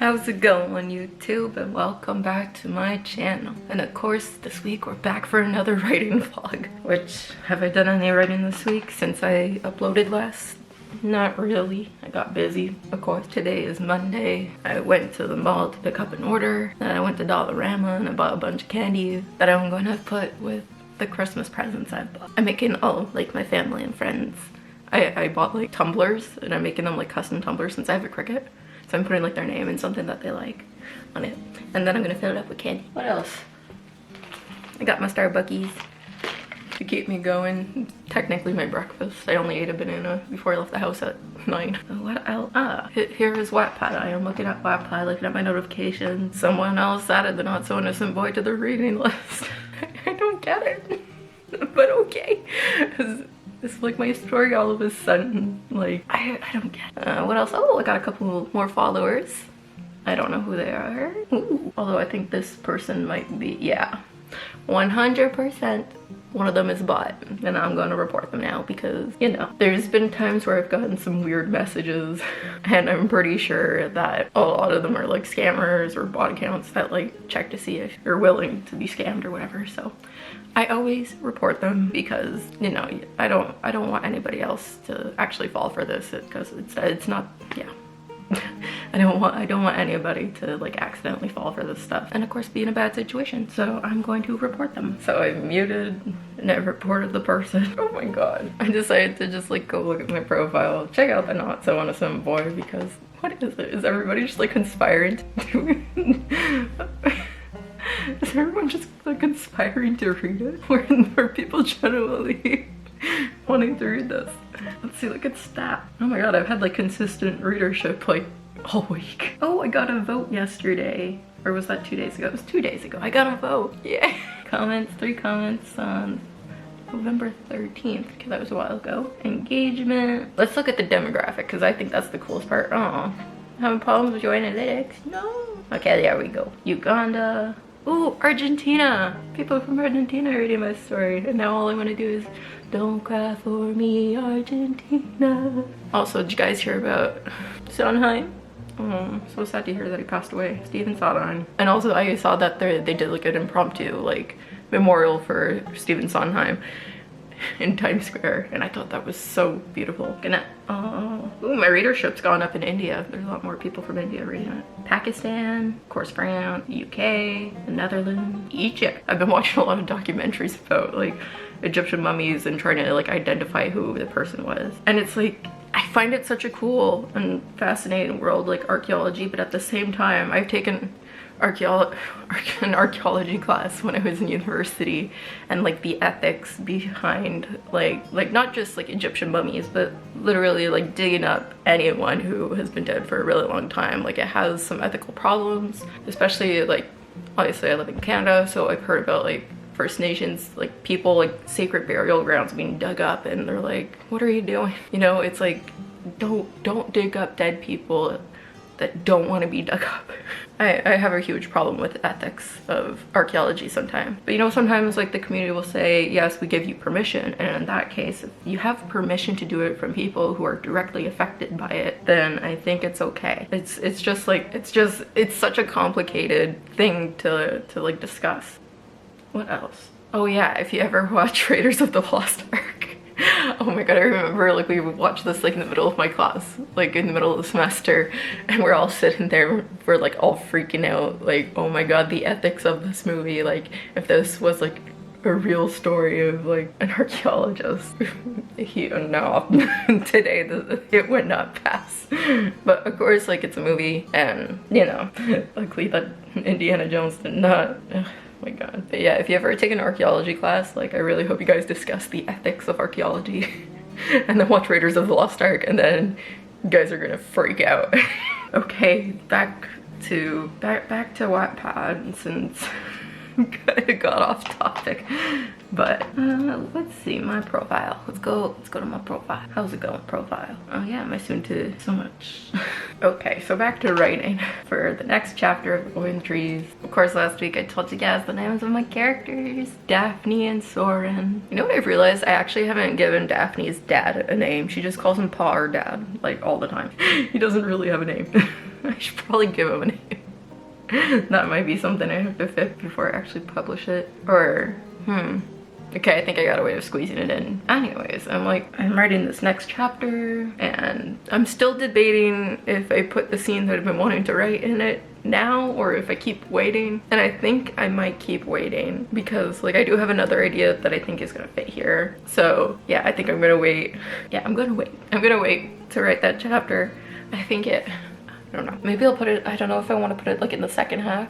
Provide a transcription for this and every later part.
How's it going, YouTube? And welcome back to my channel. And of course, this week we're back for another writing vlog. Which, have I done any writing this week since I uploaded last? Not really. I got busy. Of course, today is Monday. I went to the mall to pick up an order. Then I went to Dollarama and I bought a bunch of candy that I'm going to put with the Christmas presents I bought. I'm making all, like, my family and friends. I bought, like, tumblers, and I'm making them, like, custom tumblers since I have a Cricut. So I'm putting like their name and something that they like on it. And then I'm gonna fill it up with candy. What else? I got my Starbuckies to keep me going. Technically my breakfast. I only ate a banana before I left the house at 9. What else? Here is Wattpad. I am looking at Wattpad, looking at my notifications. Someone else added the not so innocent boy to the reading list. I don't get it. But okay. It's like my story all of a sudden. Like, I don't get it. What else? Oh, I got a couple more followers. I don't know who they are. Ooh. Although I think this person might be, yeah. 100% one of them is bot. And I'm gonna report them now because, you know, there's been times where I've gotten some weird messages and I'm pretty sure that a lot of them are like scammers or bot accounts that like check to see if you're willing to be scammed or whatever. So I always report them because, you know, I don't want anybody else to actually fall for this because it's not, yeah. I don't want anybody to like accidentally fall for this stuff and of course be in a bad situation. So I'm going to report them. So I muted and I reported the person. Oh my god. I decided to just like go look at my profile, check out the not so innocent boy because what is it? Is everybody just like conspiring to do it? Is everyone just like conspiring to read it? Or are people generally wanting to read this? Let's see, look at stat. Oh my god, I've had like consistent readership like all week. Oh, I got a vote yesterday. Or was that 2 days ago? It was 2 days ago. I got a vote. Yeah. Comments, 3 comments on November 13th. Okay, that was a while ago. Engagement. Let's look at the demographic because I think that's the coolest part. Oh, having problems with your analytics? No. Okay, there we go. Uganda. Ooh, Argentina! People from Argentina are reading my story, and now all I want to do is don't cry for me, Argentina. Also, did you guys hear about Sondheim? So sad to hear that he passed away. Stephen Sondheim. And also, I saw that they did like an impromptu like memorial for Stephen Sondheim in Times Square, and I thought that was so beautiful. Ooh, my readership's gone up in India. There's a lot more people from India reading it. Pakistan, of course France, UK, the Netherlands, Egypt. I've been watching a lot of documentaries about like Egyptian mummies and trying to like identify who the person was. And it's like, I find it such a cool and fascinating world, like archaeology, but at the same time, I've taken an archaeology class when I was in university, and like the ethics behind like not just like Egyptian mummies, but literally like digging up anyone who has been dead for a really long time. Like it has some ethical problems, especially like obviously I live in Canada, so I've heard about like First Nations, like people, like sacred burial grounds being dug up, and they're like, what are you doing? You know, it's like don't dig up dead people that don't want to be dug up. I have a huge problem with the ethics of archaeology sometimes. But you know, sometimes like the community will say, yes, we give you permission. And in that case, if you have permission to do it from people who are directly affected by it, then I think it's okay. It's just like, it's such a complicated thing to like discuss. What else? Oh yeah, if you ever watch Raiders of the Lost Ark. Oh my god, I remember like we would watch this like in the middle of my class, like in the middle of the semester, and we're all sitting there, we're like all freaking out, like, oh my god, the ethics of this movie, like if this was like a real story of like an archaeologist. No, today it would not pass. But of course, like it's a movie, and you know, luckily that Indiana Jones did not. Oh my god. But yeah, if you ever take an archaeology class, like I really hope you guys discuss the ethics of archaeology and then watch Raiders of the Lost Ark, and then you guys are gonna freak out. Okay, back to Wattpad, since I got off topic. But let's see my profile. Let's go to my profile. How's it going, profile? Oh yeah, my soon to so much. Okay, so back to writing for the next chapter of Going Trees. Of course, last week I told you guys the names of my characters, Daphne and Soren. You know what I've realized? I actually haven't given Daphne's dad a name. She just calls him Pa or Dad, like all the time. He doesn't really have a name. I should probably give him a name. That might be something I have to fix before I actually publish it. Or, okay, I think I got a way of squeezing it in. Anyways, I'm writing this next chapter and I'm still debating if I put the scene that I've been wanting to write in it now or if I keep waiting. And I think I might keep waiting because like I do have another idea that I think is gonna fit here. So yeah, I think I'm gonna wait. Yeah, I'm gonna wait. I'm gonna wait to write that chapter. I think I don't know. Maybe I'll put it, I don't know if I want to put it like in the second half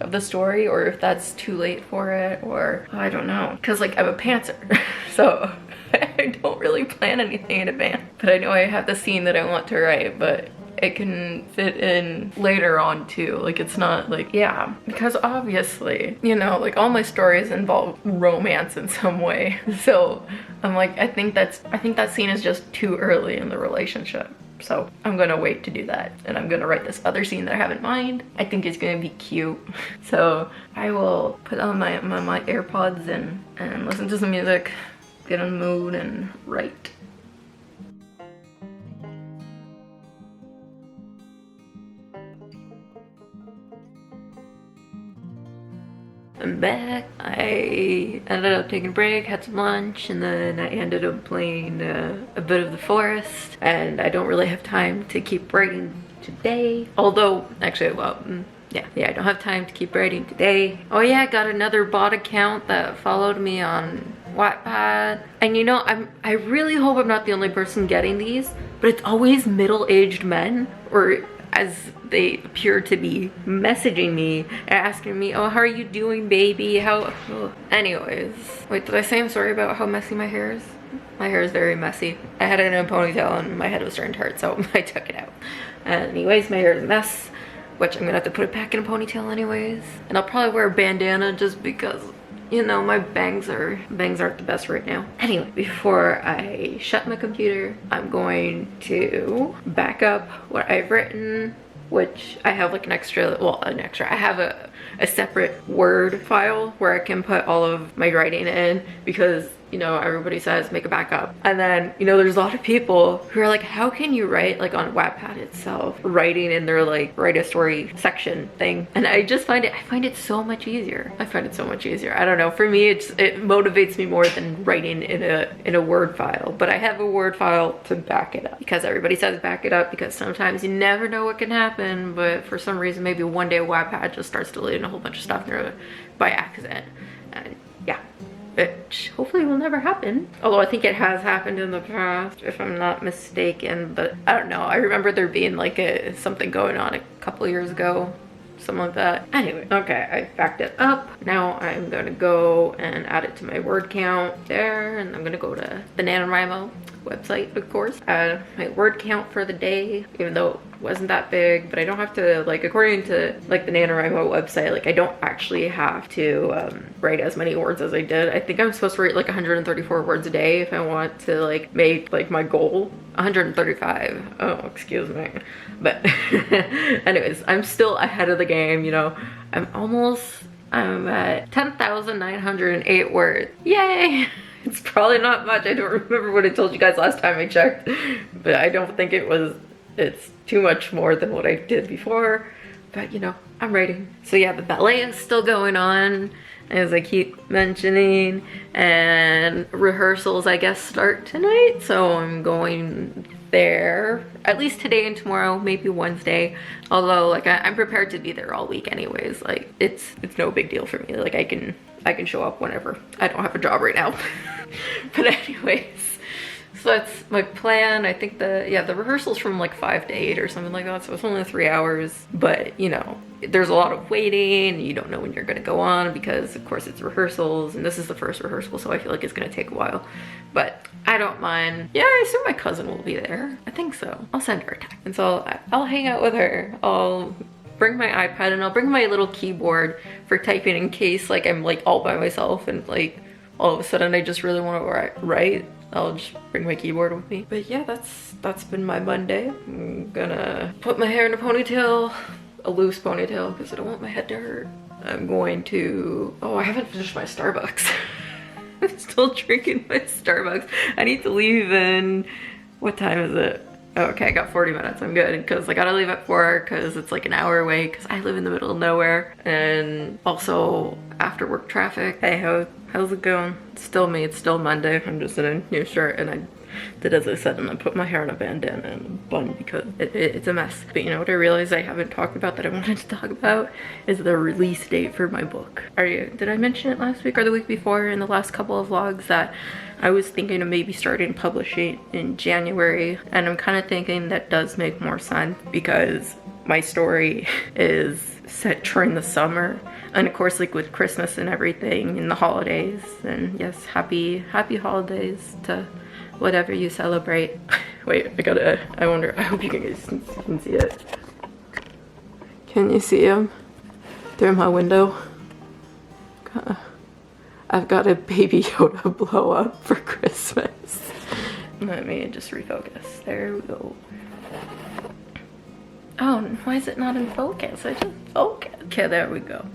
of the story or if that's too late for it, or I don't know, because like I'm a pantser so I don't really plan anything in advance, but I know I have the scene that I want to write, but it can fit in later on too. Like it's not like, yeah, because obviously, you know, like all my stories involve romance in some way, so I'm like, I think that scene is just too early in the relationship. So I'm gonna wait to do that, and I'm gonna write this other scene that I have in mind. I think it's gonna be cute. So I will put on my AirPods and listen to some music, get in the mood, and write. I'm back. I ended up taking a break, had some lunch, and then I ended up playing a bit of the forest, and I don't really have time to keep writing today. Although, actually, well, yeah, I don't have time to keep writing today. Oh yeah, I got another bot account that followed me on Wattpad. And you know, I really hope I'm not the only person getting these, but it's always middle-aged men, or as they appear to be, messaging me, asking me, oh, how are you doing, baby? Anyways, wait, did I say I'm sorry about how messy my hair is? My hair is very messy. I had it in a ponytail and my head was starting to hurt, so I took it out. Anyways, my hair is a mess, which I'm gonna have to put it back in a ponytail anyways. And I'll probably wear a bandana just because, you know, my bangs aren't the best right now. Anyway, before I shut my computer, I'm going to back up what I've written, which I have like I have a separate Word file where I can put all of my writing in, because you know, everybody says make a backup. And then, you know, there's a lot of people who are like, how can you write like on Wattpad itself, writing in their like write a story section thing? And I just find it so much easier. I find it so much easier. I don't know, for me it motivates me more than writing in a Word file. But I have a Word file to back it up, because everybody says back it up, because sometimes you never know what can happen, but for some reason maybe one day Wattpad just starts deleting a whole bunch of stuff by accident. And yeah, which hopefully will never happen. Although I think it has happened in the past, if I'm not mistaken, but I don't know. I remember there being like something going on a couple years ago, something like that. Anyway, okay, I backed it up. Now I'm gonna go and add it to my word count there, and I'm gonna go to the NaNoWriMo website, of course, add my word count for the day, even though it wasn't that big. But I don't have to, like, according to like the NaNoWriMo website, like I don't actually have to write as many words as I did. I think I'm supposed to write like 134 words a day if I want to like make like my goal 135. Oh, excuse me. But anyways, I'm still ahead of the game, you know. I'm at 10,908 words. Yay! It's probably not much. I don't remember what I told you guys last time I checked, but I don't think it's too much more than what I did before. But you know, I'm writing. So yeah, the ballet is still going on, as I keep mentioning, and rehearsals I guess start tonight, so I'm going there at least today and tomorrow, maybe Wednesday. Although like I'm prepared to be there all week anyways. Like it's no big deal for me. Like I can show up whenever. I don't have a job right now. But anyways, so that's my plan. I think the rehearsal's from like 5 to 8 or something like that, so it's only 3 hours. But you know, there's a lot of waiting. You don't know when you're gonna go on, because of course it's rehearsals, and this is the first rehearsal, so I feel like it's gonna take a while. But I don't mind. Yeah, I assume my cousin will be there. I think so. I'll send her a text, and so I'll hang out with her. I'll bring my iPad, and I'll bring my little keyboard for typing in case like I'm like all by myself and like all of a sudden I just really want to write, I'll just bring my keyboard with me. But yeah, that's been my Monday. I'm gonna put my hair in a ponytail, a loose ponytail, because I don't want my head to hurt. I'm going to, oh, I haven't finished my Starbucks. I'm still drinking my Starbucks. I need to leave in, what time is it? Oh, okay, I got 40 minutes, I'm good, because I gotta leave at 4 because it's like an hour away because I live in the middle of nowhere, and also after work traffic. Hey, how's it going? It's still me, it's still Monday. I'm just in a new shirt, and I did as I said, and I put my hair in a bandana and a bun because it's a mess. But you know what I realized I haven't talked about that I wanted to talk about is the release date for my book. Did I mention it last week or the week before in the last couple of vlogs that I was thinking of maybe starting publishing in January, and I'm kind of thinking that does make more sense because my story is set during the summer, and of course like with Christmas and everything and the holidays, and yes, happy holidays to whatever you celebrate. Wait, I wonder, I hope you guys can see it. Can you see him through my window? I've got a baby Yoda blow up for Christmas. Let me just refocus. There we go. Oh, why is it not in focus? I just focus. Okay, there we go.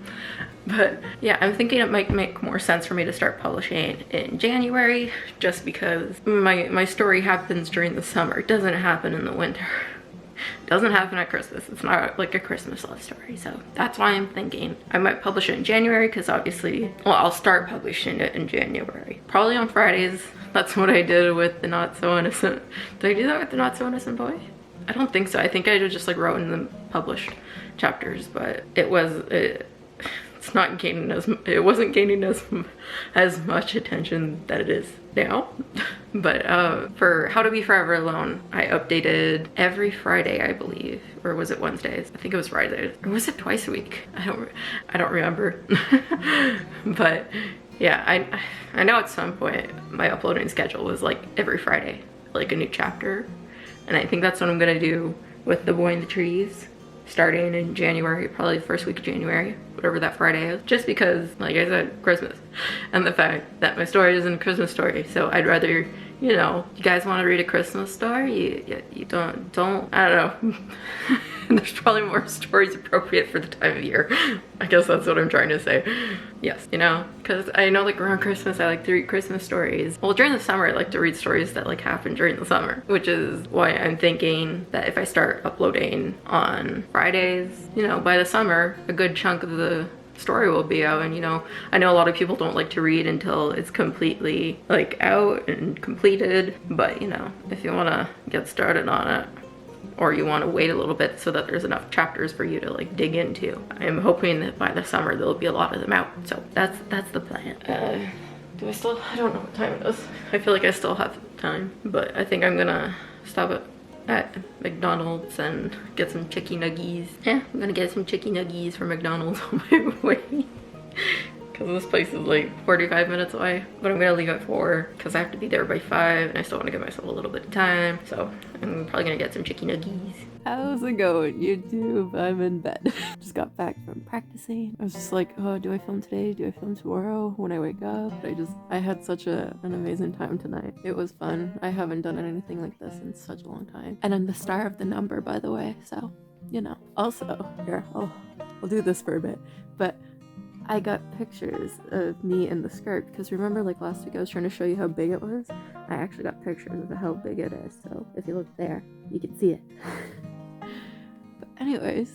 But yeah, I'm thinking it might make more sense for me to start publishing in January, just because my story happens during the summer. It doesn't happen in the winter. It doesn't happen at Christmas. It's not like a Christmas love story. So that's why I'm thinking I might publish it in January, because obviously, well, I'll start publishing it in January. Probably on Fridays. That's what I did with the Not So Innocent. Did I do that with the Not So Innocent Boy? I don't think so. I think I just like wrote in the published chapters, but it wasn't gaining as much attention that it is now. But for How to Be Forever Alone, I updated every Friday, I believe, or was it Wednesdays? I think it was Fridays, or was it twice a week? I don't remember. But yeah, I know at some point my uploading schedule was like every Friday, like a new chapter, and I think that's what I'm gonna do with The Boy in the Trees, starting in January, probably the first week of January, whatever that Friday is, just because, like I said, Christmas, and the fact that my story isn't a Christmas story. So I'd rather, you know, you guys want to read a Christmas story, you don't, I don't know. There's probably more stories appropriate for the time of year. I guess that's what I'm trying to say. Yes, you know, because I know like around Christmas I like to read Christmas stories. Well, during the summer I like to read stories that like happen during the summer, which is why I'm thinking that if I start uploading on Fridays, you know, by the summer a good chunk of the story will be out. And you know, I know a lot of people don't like to read until it's completely like out and completed, but you know, if you want to get started on it, or you want to wait a little bit so that there's enough chapters for you to like dig into, I'm hoping that by the summer there'll be a lot of them out. So that's the plan. I don't know what time it is. I feel like I still have time, but I think I'm gonna stop at McDonald's and get some chicken nuggies. Yeah, I'm gonna get some chicken nuggies from McDonald's on my way. Because this place is like 45 minutes away, but I'm gonna leave at 4 because I have to be there by 5, and I still want to give myself a little bit of time. So I'm probably gonna get some chicken nuggies. How's it going, YouTube? I'm in bed. Just got back from practicing. I was just like, oh, do I film today? Do I film tomorrow when I wake up? I had such an amazing time tonight. It was fun. I haven't done anything like this in such a long time. And I'm the star of the number, by the way, so, you know. Also, here, I'll do this for a bit, but I got pictures of me in the skirt, because remember like last week I was trying to show you how big it was? I actually got pictures of how big it is, so if you look there, you can see it. But anyways,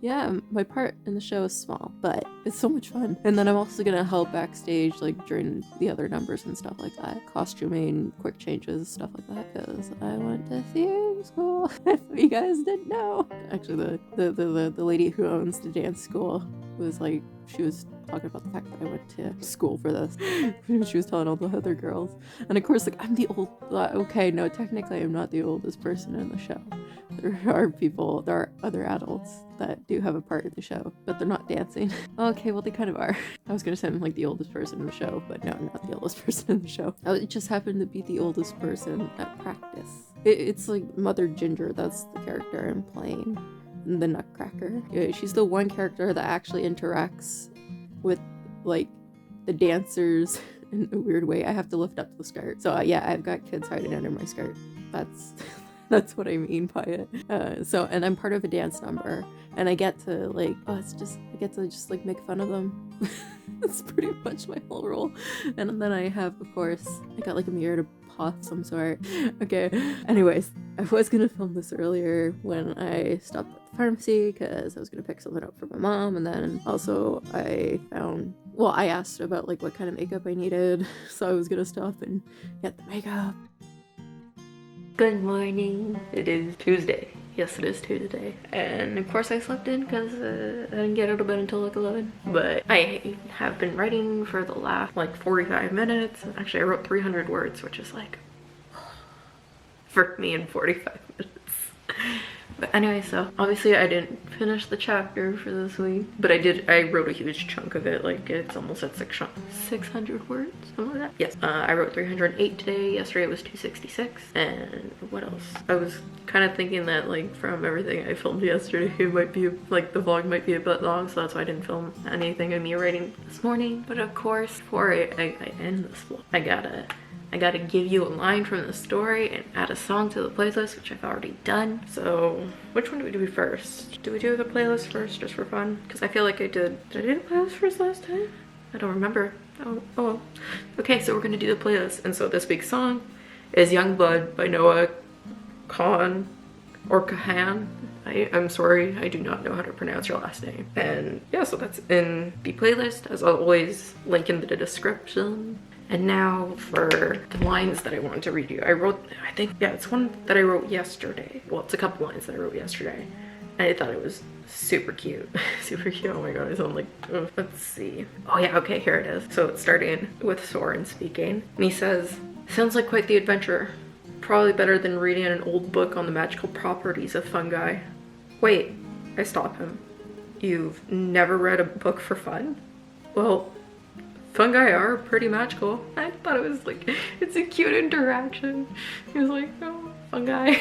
yeah, my part in the show is small, but it's so much fun. And then I'm also gonna help backstage like during the other numbers and stuff like that. Costuming, quick changes, stuff like that, because I went to theater school, if you guys didn't know. Actually, the lady who owns the dance school was like, she was talking about the fact that I went to school for this. She was telling all the other girls. And of course, like, I'm the old, okay, no, technically I'm not the oldest person in the show. There are other adults that do have a part in the show, but they're not dancing. Okay, well, they kind of are. I was gonna say I'm like the oldest person in the show, but no, I'm not the oldest person in the show. I just happened to be the oldest person at practice. It's like Mother Ginger, that's the character I'm playing. The Nutcracker. She's the one character that actually interacts with like the dancers in a weird way. I have to lift up the skirt. So yeah, I've got kids hiding under my skirt. That's what I mean by it. And I'm part of a dance number, and I get to like, I get to just like make fun of them. That's pretty much my whole role. And then I have, of course, I got like a mirror to pop some sort. Okay. Anyways, I was gonna film this earlier when I stopped at the pharmacy because I was gonna pick something up for my mom, and then also I asked about like what kind of makeup I needed, so I was gonna stop and get the makeup. Good morning. It is Tuesday. Yes, it is Tuesday. And of course I slept in because I didn't get out of bed until like 11. But I have been writing for the last like 45 minutes. Actually, I wrote 300 words, which is like for me in 45 minutes. But anyway, so obviously I didn't finish the chapter for this week, but I wrote a huge chunk of it. Like it's almost at 600 words, something like that. Yes, I wrote 308 today. Yesterday it was 266. And what else? I was kind of thinking that like from everything I filmed yesterday, it might be like the vlog might be a bit long, so that's why I didn't film anything of me writing this morning. But of course, before I end this vlog, I gotta give you a line from the story and add a song to the playlist, which I've already done. So which one do we do first? Do we do the playlist first just for fun? Because I feel like did I do the playlist first last time? I don't remember. Oh. Okay, so we're gonna do the playlist. And so this week's song is Young Blood by Noah Kahan or Kahan. I'm sorry, I do not know how to pronounce your last name. And yeah, so that's in the playlist, as always, link in the description. And now for the lines that I wanted to read you. It's one that I wrote yesterday. Well, it's a couple lines that I wrote yesterday. And I thought it was super cute. Super cute. Oh my god, I sound like, ugh. Let's see. Oh yeah, okay, here it is. So it's starting with Soren speaking. And he says, sounds like quite the adventure. Probably better than reading an old book on the magical properties of fungi. Wait, I stop him. You've never read a book for fun? Well, fungi are pretty magical. I thought it was like, it's a cute interaction. He was like, oh, fungi.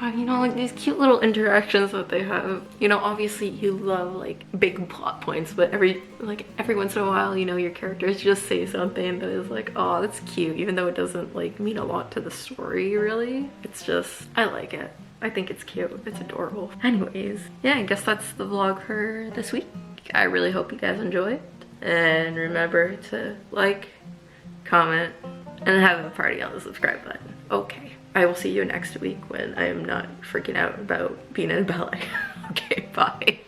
You know, like these cute little interactions that they have. You know, obviously you love like big plot points, but every once in a while, you know, your characters just say something that is like, oh, that's cute, even though it doesn't like mean a lot to the story really. It's just, I like it. I think it's cute. It's adorable. Anyways, yeah, I guess that's the vlog for this week. I really hope you guys enjoy it. And remember to like, comment, and have a party on the subscribe button. Okay. I will see you next week when I am not freaking out about being in ballet. Okay, bye.